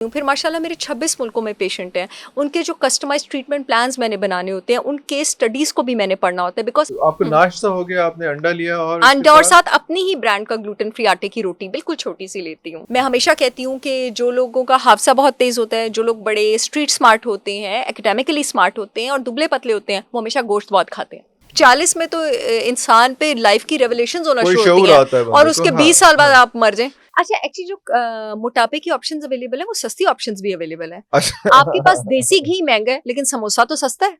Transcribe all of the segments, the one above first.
फिर माशाल्लाह मेरे 26 मुल्कों में पेशेंट हैं। उनके जो कस्टमाइज्ड ट्रीटमेंट प्लान्स मैंने बनाने होते हैं, उन केस स्टडीज़ को भी मैंने पढ़ना होता है बिकॉज़ तो आपका नाश्ता हो गया, आपने अंडा लिया और उसके अंडा और साथ साथ अपनी ही ब्रांड का ग्लूटेन फ्री आटे की रोटी बिल्कुल छोटी सी लेती हूँ। मैं हमेशा कहती हूँ कि जो लोगों का हादसा बहुत तेज़ होता है, जो लोग बड़े स्ट्रीट स्मार्ट होते हैं, एकेडमिकली स्मार्ट होते हैं और दुबले पतले होते हैं, वो हमेशा गोश्त बहुत खाते हैं। 40 में तो इंसान पे लाइफ की रेवलेशंस होना कोई शुरू शऊर होती हैं आता है और बंदे को। उसके हाँ 20 साल बाद हाँ। आप मर जाएं। अच्छा, एक्चुअली जो मोटापे की ऑप्शंस अवेलेबल है वो सस्ती ऑप्शंस भी अवेलेबल है। अच्छा आपके पास देसी घी महंगा है लेकिन समोसा तो सस्ता है।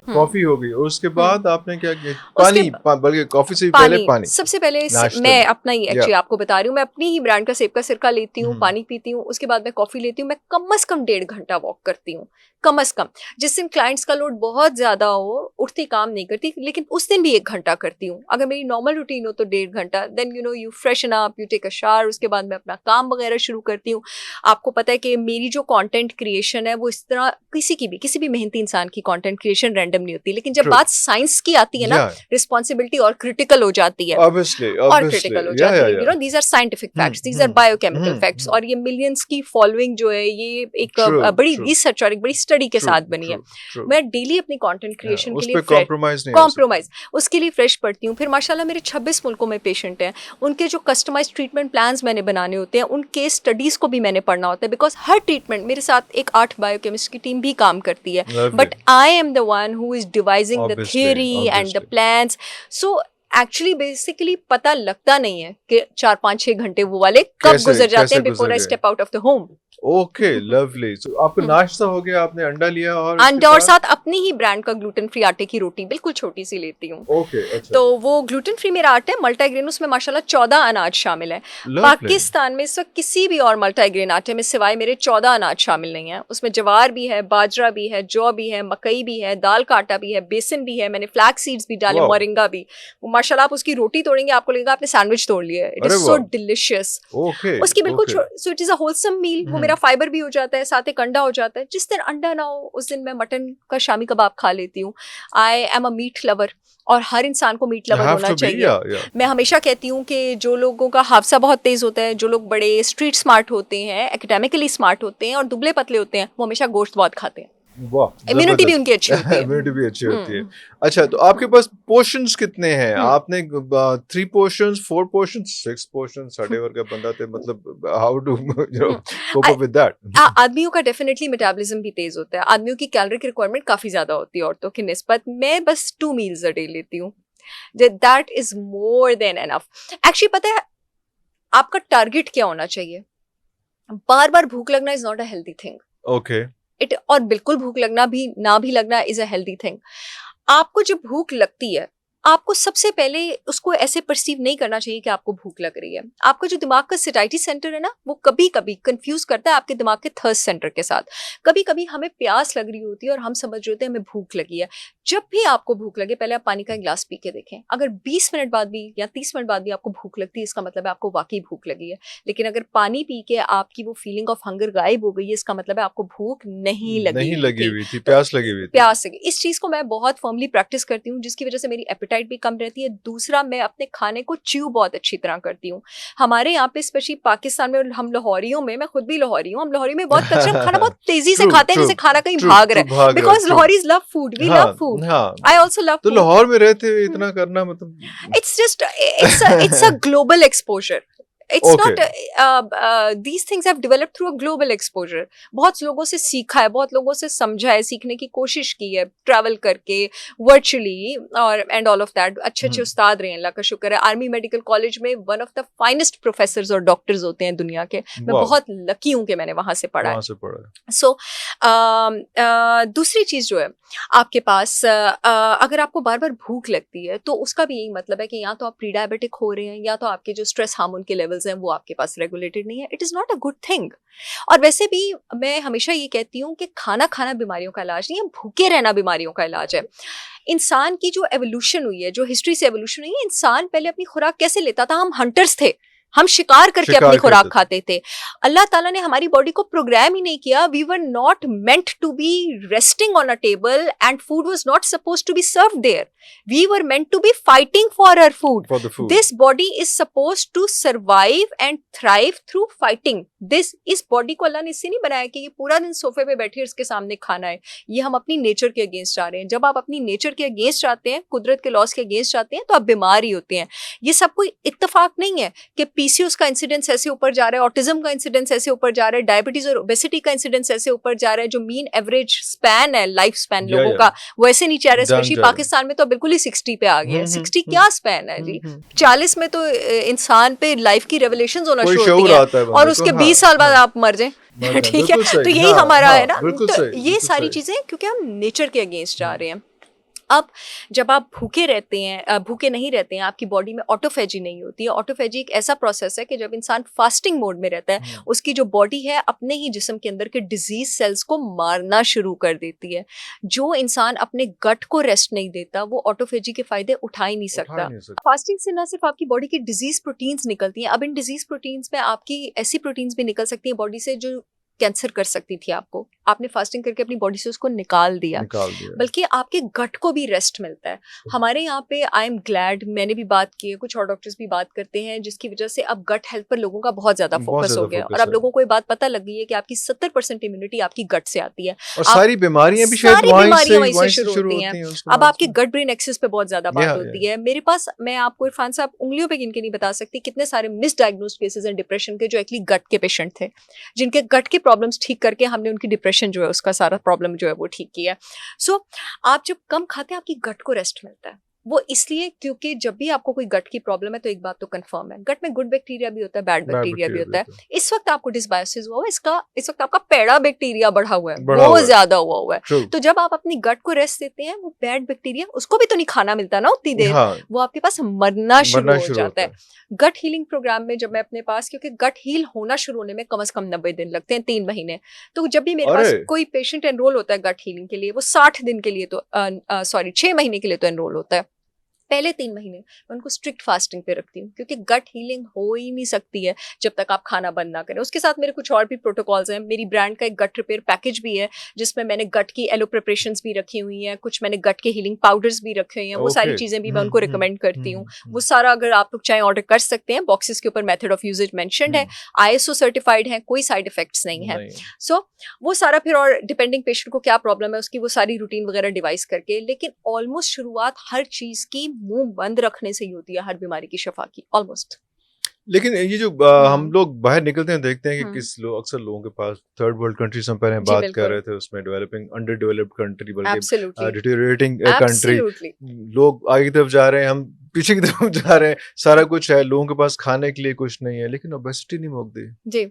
कॉफी हो गई और उसके बाद आपने क्या किया? उसके बल्कि कॉफी से भी पहले पानी पानी सबसे पहले नाश्ते मैं में। अपना ही या एक्चुअली आपको बता रही हूँ, मैं अपनी ही ब्रांड का सेब का सिरका लेती हूँ, हम्म, पानी पीती हूँ, उसके बाद मैं कॉफी लेती हूँ। मैं कम से कम 1.5 घंटा वॉक करती हूँ, कम से कम। जिस दिन क्लाइंट्स का लोड बहुत ज्यादा हो, उठती काम नहीं करती, लेकिन उस दिन भी 1 घंटा करती हूँ। अगर मेरी नॉर्मल रूटीन हो तो 1.5 घंटा, then you freshen up, you take a shower, उसके बाद मैं अपना काम वगैरह शुरू करती हूँ। आपको पता है कि मेरी जो कंटेंट क्रिएशन है वो इस तरह किसी भी मेहनती इंसान की कंटेंट क्रिएशन रैंडम नहीं होती, लेकिन जब ट्रू बात साइंस की आती है ना, या रिस्पॉन्सिबिलिटी और क्रिटिकल हो जाती है। ऑब्वियसली और ऑब्वियसली क्रिटिकल हो या जाती है, या these are scientific facts, these are biochemical facts, hmm. और ये मिलियंस की फॉलोइंग जो है ये एक ट्रू बड़ी ट्रू रिसर्च और एक बड़ी स्टडी के ट्रू साथ बनी है। ट्रू ट्रू मैं डेली अपनी कंटेंट क्रिएशन के उस लिए पे फ्रेश कॉम्प्रोमाइज नहीं हो सकता। कॉम्प्रोमाइज उसके लिए फ्रेश पढ़ती हूँ। फिर माशाल्लाह मेरे 26 मुल्कों में पेशेंट हैं। उनके जो कस्टमाइज्ड ट्रीटमेंट प्लान्स मैंने बनाने होते हैं, उन केस स्टडीज़ को भी मैंने पढ़ना होता है बिकॉज हर ट्रीटमेंट मेरे साथ एक 8 बायोकेमिस्ट की टीम भी काम करती है, lovely but I am the one who is devising the obviously theory and the obviously plans. So actually basically पता लगता नहीं है कि 4 5 6 घंटे वो वाले कब कैसे गुजर जाते कैसे हैं बिफोर गुजर आई गए? Step out of the home. Okay lovely. तो आपका नाश्ता हो गया, आपने अंडा लिया और उसके अंडा और साथ साथ अपनी ही ब्रांड का ग्लूटेन फ्री आटे की रोटी बिल्कुल छोटी सी लेती हूँ। ओके अच्छा तो वो ग्लूटेन फ्री मेरा आटा है, मल्टीग्रेन, उसमें माशाल्लाह 14 अनाज शामिल है। लवली पाकिस्तान में इस वक्त किसी भी और मल्टीग्रेन आटे में सिवाय मेरे 14 अनाज शामिल नहीं है। उसमें जवार भी है, बाजरा भी है, जौ भी है, मकई भी है, दाल का आटा भी है, बेसन भी है, मैंने फ्लैक्स सीड्स भी डाले, वाह मोरिंगा भी। वो माशाल्लाह आप उसकी रोटी तोड़ेंगे आपको लगेगा आपने सैंडविच तोड़ लिया है। इट इज अरे सो वाह डिलिशियस। ओके उसकी बिल्कुल okay so it is a wholesome meal. वो मेरा फाइबर भी हो जाता है, साथ एक अंडा हो जाता है। जिस दिन अंडा ना हो उस दिन मैं मटन का शामी कबाब खा लेती हूँ। I am a meat lover और हर इंसान को मीट लवर हैव होना टू बी चाहिए। या मैं हमेशा कहती हूँ कि जो लोगों का हादसा बहुत तेज होता है, जो लोग बड़े स्ट्रीट स्मार्ट होते हैं, एकेडमिकली स्मार्ट होते हैं और दुबले पतले होते हैं, वो हमेशा गोश्त बहुत खाते हैं। वाह इम्यूनिटी भी जबरदस्त। उनकी अच्छी होती है। इम्यूनिटी भी अच्छी होती है। हम्म अच्छा तो आपके पास पोर्शंस कितने हैं? हम्म आपने 3 पोर्शंस 4 पोर्शंस 6 पोर्शंस साढ़े वर्ग का बंदा थे, मतलब how to hmm. Cope up with that? आदमियों का डेफिनेटली मेटाबॉलिज्म भी तेज होता है। आदमियों की कैलोरिक रिक्वायरमेंट काफी ज्यादा होती है औरतों की निस्बत। मैं बस 2 मील्स अ डे लेती हूँ, that is more than enough. Actually पता है आपका टारगेट क्या होना चाहिए? बार बार भूख लगना is not a healthy thing. Okay it और बिल्कुल भूख लगना भी ना भी लगना इज अ हेल्दी थिंग। आपको जब भूख लगती है, आपको सबसे पहले उसको ऐसे परसीव नहीं करना चाहिए कि आपको भूख लग रही है। आपका जो दिमाग का सिटाइटी सेंटर है ना, वो कभी कभी कंफ्यूज करता है आपके दिमाग के थर्स्ट सेंटर के साथ। कभी कभी हमें प्यास लग रही होती है और हम समझ रहे होते हैं हमें भूख लगी है। जब भी आपको भूख लगे पहले आप पानी का गिलास पी के देखें। अगर 20 मिनट बाद भी या 30 मिनट बाद भी आपको भूख लगती है, इसका मतलब है आपको वाकई भूख लगी है। लेकिन अगर पानी पी के आपकी वो फीलिंग ऑफ हंगर गायब हो गई है, इसका मतलब है आपको भूख नहीं लगी नहीं हुई लगी थी। हुई थी, तो प्यास लगी हुई थी। प्यास लगी, इस चीज को मैं बहुत फर्मली प्रैक्टिस करती हूँ, जिसकी वजह से मेरी एपेटाइट भी कम रहती है। दूसरा, मैं अपने खाने को च्यू बहुत अच्छी तरह करती हूँ। हमारे यहाँ पे स्पेशली पाकिस्तान में, और हम लाहौरियों में, मैं खुद भी लाहौरी हूँ, हम लाहौरी में बहुत कल्चर, हम खाना बहुत तेजी से ट्रू खाते हैं ट्रू जैसे खाना कहीं ट्रू भाग ट्रू रहा है। भाग रहा है because true. Lahoris love food, we हाँ लव फूड, हाँ आई ऑल्सो लव तो फूड। लाहौर में रहते हुए इतना करना मतलब It's just it's a global exposure. It's okay not these things have developed through a global exposure. बहुत लोगों से सीखा है, बहुत लोगों से समझा है, सीखने की कोशिश की है, ट्रैवल करके, वर्चुअली, और एंड ऑल ऑफ दैट। अच्छे अच्छे उस्ताद रहे हैं, अल्लाह का शुक्र है। आर्मी मेडिकल कॉलेज में one of the finest professors और डॉक्टर्स होते हैं दुनिया के। मैं वाह बहुत लकी हूँ कि मैंने वहां से पढ़ा है। वहां से पढ़ा है। सो दूसरी चीज जो है आपके पास, अगर आपको बार बार भूख लगती है तो उसका भी यही मतलब है कि या तो आप प्री डायबिटिक हो रहे हैं, या तो आपके जो स्ट्रेस हार्मोन के लेवल्स हैं वो आपके पास रेगुलेटेड नहीं है। It is not a good thing. और वैसे भी मैं हमेशा ये कहती हूँ कि खाना खाना बीमारियों का इलाज नहीं है, भूखे रहना बीमारियों का इलाज है। इंसान की जो एवोल्यूशन हुई है, जो हिस्ट्री से एवोल्यूशन हुई है, इंसान पहले अपनी खुराक कैसे लेता था? हम हंटर्स थे, हम शिकार करके शिकार अपनी खुराक करते थे। खाते थे। अल्लाह ताला ने हमारी बॉडी को प्रोग्राम ही नहीं किया। We were not meant to be resting on a table and food was not supposed to be served there. We were meant to be fighting for our food. For the food. This body is supposed to survive and thrive through fighting. इस body को Allah ने इससे नहीं बनाया कि ये पूरा दिन सोफे पे बैठे इसके सामने खाना है। ये हम अपनी नेचर के अगेंस्ट जा रहे हैं। जब आप अपनी नेचर के अगेंस्ट जाते हैं, कुदरत के लॉस के अगेंस्ट जाते हैं, तो आप बीमार ही होते हैं। ये सब कोई इत्तेफाक नहीं है कि पीसीओएस का इंसिडेंस ऐसे ऊपर जा रहा है, ऑटिज्म का इंसिडेंस ऐसे ऊपर जा रहा है, डायबिटीज और ओबेसिटी का इंसिडेंस ऐसे ऊपर जा रहा है। जो मीन एवरेज स्पैन है, लाइफ स्पैन Yeah, लोगों yeah. का, वो ऐसे नीचे आ रहा है। Down स्पेशली जा रहा है। पाकिस्तान में तो बिल्कुल ही 60 पे आ गया है। 60 क्या स्पैन है जी। हम्म। 40 में तो इंसान पे लाइफ की रेवलेशंस होना कोई शुरू शऊर होती आता है हैं बंदे और को, उसके हाँ, 20 साल बाद हाँ। आप मर जाएं। मर जाएं, ठीक है, बिल्कुल सही, तो यही हाँ, हमारा हाँ, है ना। बिल्कुल तो सही, ये बिल्कुल सारी सही। चीजें क्योंकि हम नेचर के अगेंस्ट जा रहे हैं। अब जब आप भूखे रहते हैं, भूखे नहीं रहते हैं, आपकी बॉडी में ऑटोफेजी नहीं होती है। ऑटोफेजी एक ऐसा प्रोसेस है कि जब इंसान फास्टिंग मोड में रहता है, उसकी जो बॉडी है अपने ही जिस्म के अंदर के डिजीज सेल्स को मारना शुरू कर देती है। जो इंसान अपने गट को रेस्ट नहीं देता, वो ऑटोफेजी के फायदे उठा ही नहीं सकता। फास्टिंग से ना सिर्फ आपकी बॉडी की डिजीज प्रोटीन्स निकलती हैं, अब इन डिजीज प्रोटीन्स में आपकी ऐसी प्रोटीन्स भी निकल सकती हैं बॉडी से जो कैंसर कर सकती थी आपको। आपने फास्टिंग करके अपनी बॉडी से उसको निकाल दिया। बल्कि आपके गट को भी रेस्ट मिलता है। हमारे यहाँ पे आई एम ग्लैड, मैंने भी बात की है, कुछ और डॉक्टर्स भी बात करते हैं, जिसकी वजह से अब गट हेल्थ पर लोगों का बहुत ज्यादा फोकस हो गया। और अब लोगों को ये बात पता लग गई है कि आपकी 70% इम्यूनिटी आपकी गट से आती है। और सारी बीमारियां भी शायद वहीं से शुरू होती हैं। अब आपके गट ब्रेन एक्सिस पे बहुत ज्यादा बात होती है। मेरे पास, मैं आपको इरफान साहब उंगलियों पे गिन के नहीं बता सकती कितने सारे मिसडायग्नोस्ड केसेस हैं डिप्रेशन के, जो एक्चुअली गट के पेशेंट थे, जिनके गट के प्रॉब्लम्स ठीक करके हमने उनकी डिप्रेशन जो है, उसका सारा प्रॉब्लम जो है वो ठीक किया। सो आप जब कम खाते हैं, आपकी गट को रेस्ट मिलता है। वो इसलिए क्योंकि जब भी आपको कोई गट की प्रॉब्लम है, तो एक बात तो कंफर्म है, गट में गुड बैक्टीरिया भी होता है, बैड बैक्टीरिया भी होता है। इस वक्त आपको डिसबायोसिस हुआ है, इस वक्त आपका पैड़ा बैक्टीरिया बढ़ा हुआ है, बहुत ज्यादा हुआ है। तो जब आप अपनी गट को रेस्ट देते हैं, वो बैड बैक्टीरिया, उसको भी तो नहीं खाना मिलता ना उतनी देर, वो आपके पास मरना शुरू हो जाता है। गट हीलिंग प्रोग्राम में जब मैं अपने पास, क्योंकि गट हील होना शुरू होने में कम से कम 90 दिन लगते हैं, 3 महीने, तो जब भी मेरे पास कोई पेशेंट एनरोल होता है गट हीलिंग के लिए, वो 60 दिन के लिए तो 6 महीने के लिए तो एनरोल होता है। पहले 3 महीने मैं उनको स्ट्रिक्ट फास्टिंग पे रखती हूँ, क्योंकि गट हीलिंग हो ही नहीं सकती है जब तक आप खाना बंद ना करें। उसके साथ मेरे कुछ और भी प्रोटोकॉल्स हैं। मेरी ब्रांड का एक गट रिपेयर पैकेज भी है, जिसमें मैंने गट की एलो प्रिपरेशंस भी रखी हुई हैं, कुछ मैंने गट के हीलिंग पाउडर्स भी रखे हुए हैं। वो सारी चीजें भी मैं उनको रिकमेंड करती हूँ। वो सारा अगर आप लोग चाहें ऑर्डर कर सकते हैं। बॉक्सेस के ऊपर मेथड ऑफ यूजेज मेंशन्ड है, ISO सर्टिफाइड है, कोई साइड इफेक्ट्स नहीं है। सो वो सारा, फिर और डिपेंडिंग पेशेंट को क्या प्रॉब्लम है उसकी वो सारी रूटीन वगैरह डिवाइस करके, लेकिन ऑलमोस्ट शुरुआत हर चीज की मुंह बंद रखने से ही होती है, हर बीमारी की शफा की ऑलमोस्ट। लेकिन ये जो हम लोग बाहर निकलते हैं, देखते हैं कि अक्सर लोगों के पास थर्ड वर्ल्ड कंट्रीज हम पहले बात कर रहे थे, उसमें डेवलपिंग, अंडर डेवलप्ड कंट्री, बल्कि डिटेरियोरेटिंग कंट्री, लोग आगे की तरफ जा रहे हैं, हम पीछे की तरफ जा रहे हैं। सारा कुछ है, लोगों के पास खाने के लिए कुछ नहीं है, लेकिन ओबेसिटी नहीं मुकती जी।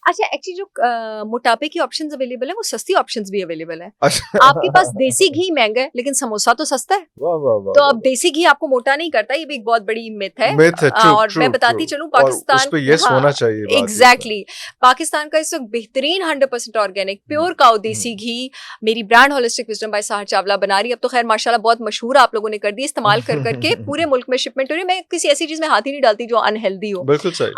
अच्छा, एक्चुअली जो मोटापे की ऑप्शंस अवेलेबल है, वो सस्ती ऑप्शंस भी अवेलेबल है। आपके पास देसी घी महंगा है, लेकिन समोसा तो सस्ता है। तो अब देसी घी आपको मोटा नहीं करता, ये भी एक बहुत बड़ी मिथ है। और मैं बताती चलूँ, पाकिस्तान होना चाहिए। एग्जैक्टली, पाकिस्तान का इस वक्त बेहतरीन 100% organic pure cow desi ghee मेरी brand holistic wisdom by Sahar Chawla बना रही है। अब तो खैर माशाल्लाह बहुत मशहूर आप लोगों ने कर दी, इस्तेमाल कर करके पूरे मुल्क में शिपमेंट हो रही है। मैं किसी ऐसी चीज में हाथ ही नहीं डालती जो अनहेल्दी हो।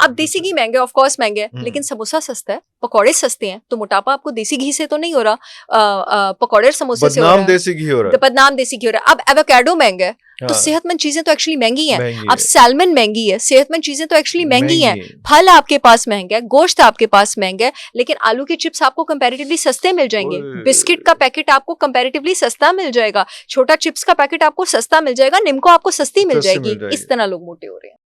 अब देसी घी महंगा, ऑफ कोर्स महंगा है, लेकिन समोसा सस्ता है, पकौड़े सस्ते हैं, तो मोटापा आपको देसी घी से तो नहीं हो रहा, पकौड़े समोसे से हो रहा है, देसी घी हो रहा है, बदनाम देसी घी हो रहा है। अब एवोकाडो महंगा है, तो सेहतमंद चीजें तो एक्चुअली महंगी हैं। अब सैल्मन महंगी है, सेहतमंद चीजें तो एक्चुअली महंगी हैं। फल आपके पास महंगा है, गोश्त आपके पास महंगा है, लेकिन आलू के चिप्स आपको कंपैरेटिवली सस्ते मिल जाएंगे। बिस्किट का पैकेट आपको कंपैरेटिवली सस्ता मिल जाएगा, छोटा चिप्स का पैकेट आपको सस्ता मिल जाएगा, निम्को आपको सस्ती मिल जाएगी। इस तरह लोग मोटे हो रहे हैं।